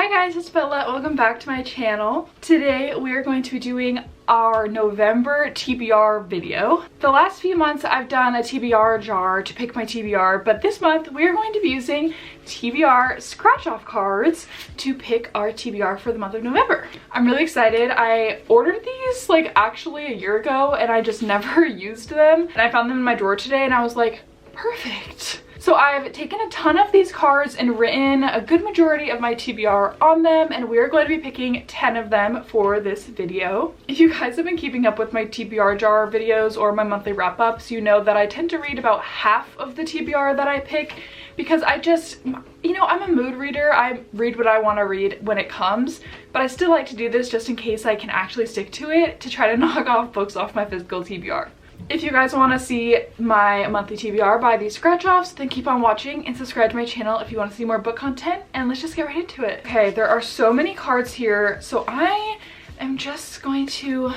guys, it's Bella. Welcome back to my channel. Today we are going to be doing our November TBR video. The last few months I've done a TBR jar to pick my TBR, but this month we are going to be using TBR scratch off cards to pick our TBR for the month of November. I'm really excited. I ordered these like actually a year ago and I just never used them, and I found them in my drawer today and I was like, perfect. So I've taken a ton of these cards and written a good majority of my TBR on them, and we're going to be picking 10 of them for this video. If you guys have been keeping up with my TBR jar videos or my monthly wrap-ups, you know that I tend to read about half of the TBR that I pick because I just, you know, I'm a mood reader. I read what I want to read when it comes, but I still like to do this just in case I can actually stick to it to try to knock off books off my physical TBR. If you guys want to see my monthly TBR by these scratch offs, then keep on watching and subscribe to my channel if you want to see more book content, and let's just get right into it. Okay, there are so many cards here, so I am just going to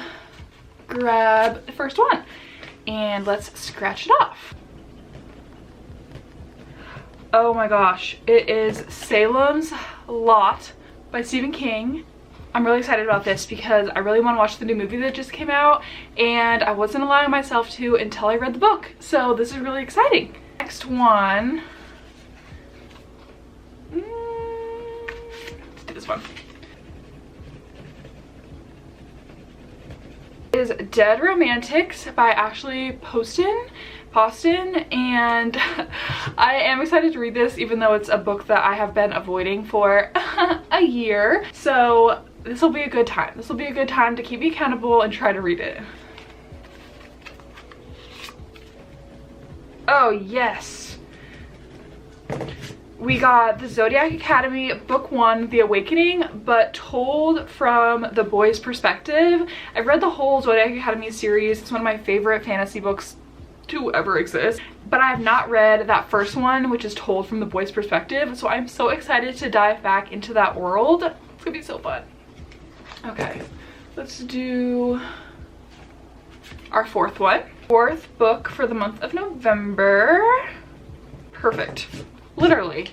grab the first one and let's scratch it off. Oh my gosh, it is Salem's Lot by Stephen King. I'm really excited about this because I really want to watch the new movie that just came out, and I wasn't allowing myself to until I read the book. So this is really exciting. Next one. Let's do this one. Is Dead Romantics by Ashley Poston, and I am excited to read this even though it's a book that I have been avoiding for a year. So this will be a good time. This will be a good time to keep me accountable and try to read it. Oh yes. We got the Zodiac Academy Book 1, The Awakening, but told from the boys' perspective. I've read the whole Zodiac Academy series. It's one of my favorite fantasy books to ever exist, but I have not read that first one, which is told from the boys' perspective. So I'm so excited to dive back into that world. It's gonna be so fun. Okay, let's do our fourth one. Fourth book for the month of November. Perfect. Literally.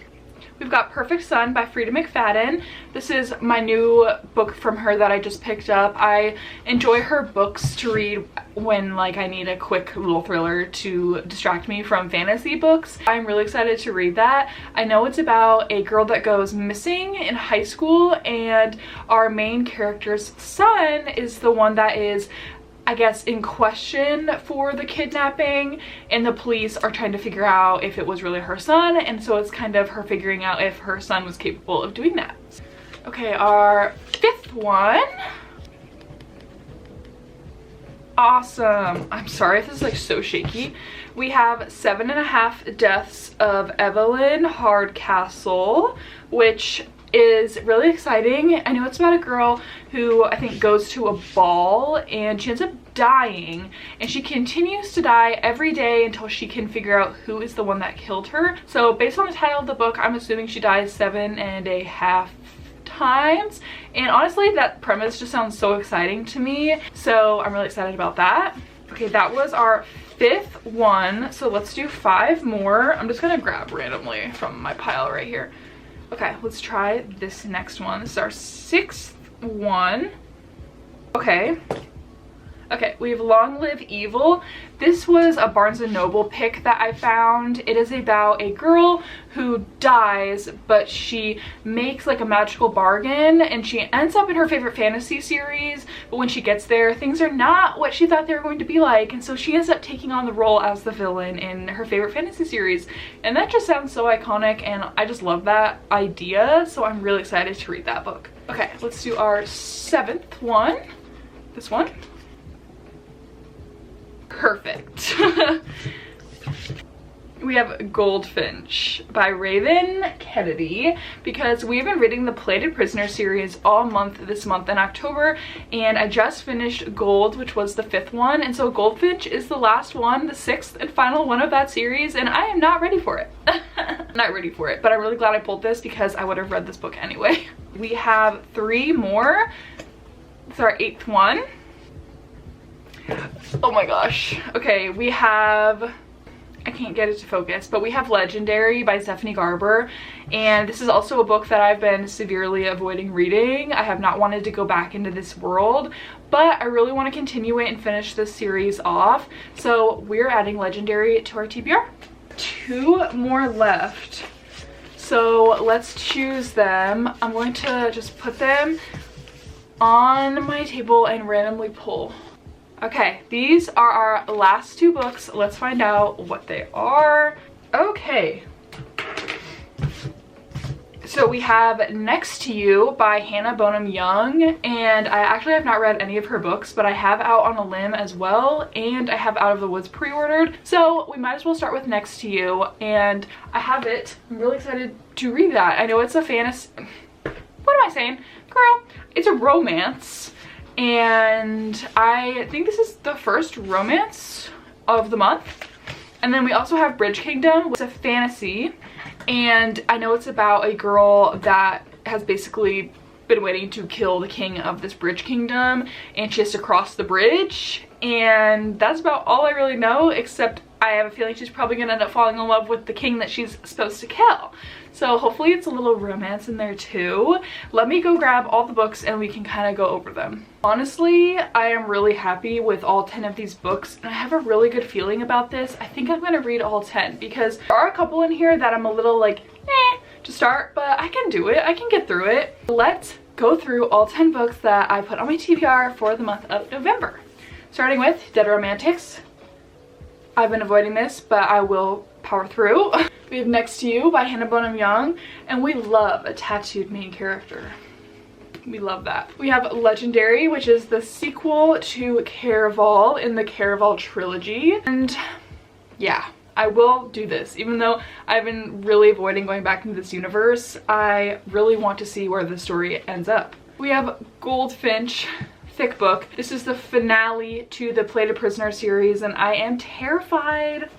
We've got Perfect Sun by Frida McFadden. This is my new book from her that I just picked up. I enjoy her books to read when like I need a quick little thriller to distract me from fantasy books. I'm really excited to read that. I know it's about a girl that goes missing in high school, and our main character's son is the one that is, I guess, in question for the kidnapping, and the police are trying to figure out if it was really her son, and so it's kind of her figuring out if her son was capable of doing that. Okay, our fifth one. Awesome. I'm sorry if this is like so shaky. We have 7.5 Deaths of Evelyn Hardcastle, which is really exciting. I know it's about a girl who I think goes to a ball and she ends up dying, and she continues to die every day until she can figure out who is the one that killed her. So based on the title of the book, I'm assuming she dies 7.5 times, and honestly that premise just sounds so exciting to me, so I'm really excited about that. Okay, that was our fifth one, so let's do 5 more. I'm just gonna grab randomly from my pile right here. Okay, let's try this next one. This is our 6th one. Okay, we have Long Live Evil. This was a Barnes & Noble pick that I found. It is about a girl who dies, but she makes like a magical bargain, and she ends up in her favorite fantasy series, but when she gets there, things are not what she thought they were going to be like, and so she ends up taking on the role as the villain in her favorite fantasy series. And that just sounds so iconic, and I just love that idea, so I'm really excited to read that book. Okay, let's do our 7th one. This one. Perfect. We have Goldfinch by Raven Kennedy, because we've been reading the Plated Prisoner series all month this month in October, and I just finished Gold, which was the 5th one, and so Goldfinch is the last one, the 6th and final one of that series, and I am not ready for it. Not ready for it, but I'm really glad I pulled this because I would have read this book anyway. We have 3 more. It's our 8th one. Oh my gosh. Okay, we have I can't get it to focus, but we have Legendary by Stephanie Garber, and this is also a book that I've been severely avoiding reading. I have not wanted to go back into this world, but I really want to continue it and finish this series off, so we're adding Legendary to our TBR. 2 more left, so let's choose them. I'm going to just put them on my table and randomly pull. Okay, these are our last 2 books. Let's find out what they are. Okay. So we have Next to You by Hannah Bonham Young, and I actually have not read any of her books, but I have Out on a Limb as well, and I have Out of the Woods pre-ordered, so we might as well start with Next to You, and I have it. I'm really excited to read that. I know it's a fantasy. What am I saying? Girl, it's a romance. And I think this is the first romance of the month. And then we also have Bridge Kingdom, which is a fantasy. And I know it's about a girl that has basically been waiting to kill the king of this bridge kingdom, and she has to cross the bridge. And that's about all I really know, except I have a feeling she's probably gonna end up falling in love with the king that she's supposed to kill. So hopefully it's a little romance in there too. Let me go grab all the books and we can kind of go over them. Honestly, I am really happy with all 10 of these books, and I have a really good feeling about this. I think I'm gonna read all 10 because there are a couple in here that I'm a little like, to start, but I can do it. I can get through it. Let's go through all 10 books that I put on my TBR for the month of November. Starting with Dead Romantics. I've been avoiding this, but I will power through. We have Next to You by Hannah Bonham Young, and we love a tattooed main character. We love that. We have Legendary, which is the sequel to Caraval in the Caraval trilogy. And yeah, I will do this. Even though I've been really avoiding going back into this universe, I really want to see where the story ends up. We have Goldfinch, thick book. This is the finale to the Play to Prisoner series, and I am terrified.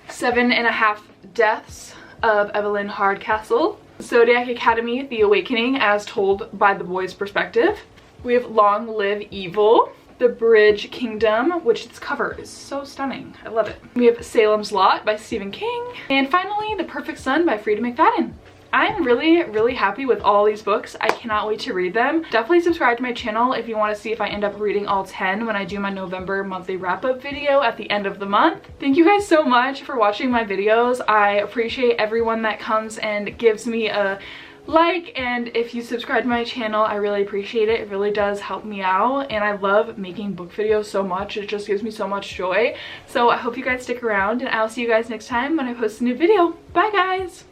7.5 Deaths of Evelyn Hardcastle. Zodiac Academy, The Awakening, as told by the boy's perspective. We have Long Live Evil, The Bridge Kingdom, which its cover is so stunning. I love it. We have Salem's Lot by Stephen King. And finally, The Perfect Son by Frida McFadden. I'm really happy with all these books. I cannot wait to read them. Definitely subscribe to my channel if you want to see if I end up reading all 10 when I do my November monthly wrap-up video at the end of the month. Thank you guys so much for watching my videos. I appreciate everyone that comes and gives me a like, and if you subscribe to my channel, I really appreciate it. It really does help me out, and I love making book videos so much. It just gives me so much joy. So I hope you guys stick around, and I'll see you guys next time when I post a new video. Bye guys!